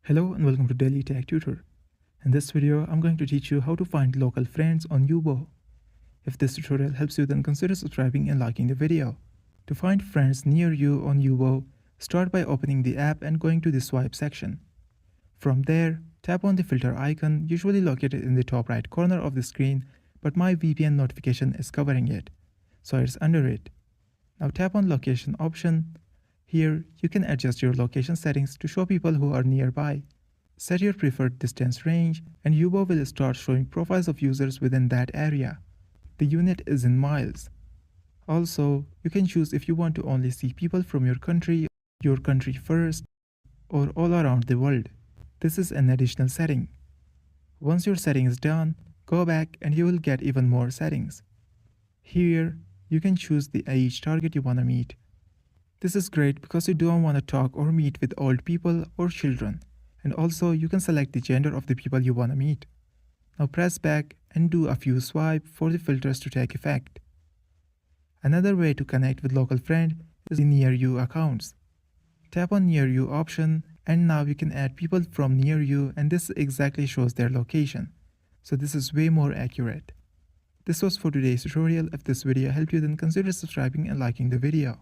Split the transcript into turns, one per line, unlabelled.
Hello and welcome to Daily Tech Tutor. In this video, I'm going to teach you how to find local friends on Yubo. If this tutorial helps you, then consider subscribing and liking the video. To find friends near you on Yubo, start by opening the app and going to the swipe section. From there, tap on the filter icon, usually located in the top right corner of the screen, but my VPN notification is covering it, so it's under it. Now tap on location option. Here, you can adjust your location settings to show people who are nearby. Set your preferred distance range, and Yubo will start showing profiles of users within that area. The unit is in miles. Also, you can choose if you want to only see people from your country first, or all around the world. This is an additional setting. Once your setting is done, go back and you will get even more settings. Here, you can choose the age target you want to meet. This is great because you don't want to talk or meet with old people or children, and also you can select the gender of the people you want to meet. Now press back and do a few swipes for the filters to take effect. Another way to connect with local friend is the Near You accounts. Tap on Near You option and now you can add people from near you, and this exactly shows their location. So this is way more accurate. This was for today's tutorial. If this video helped you, then consider subscribing and liking the video.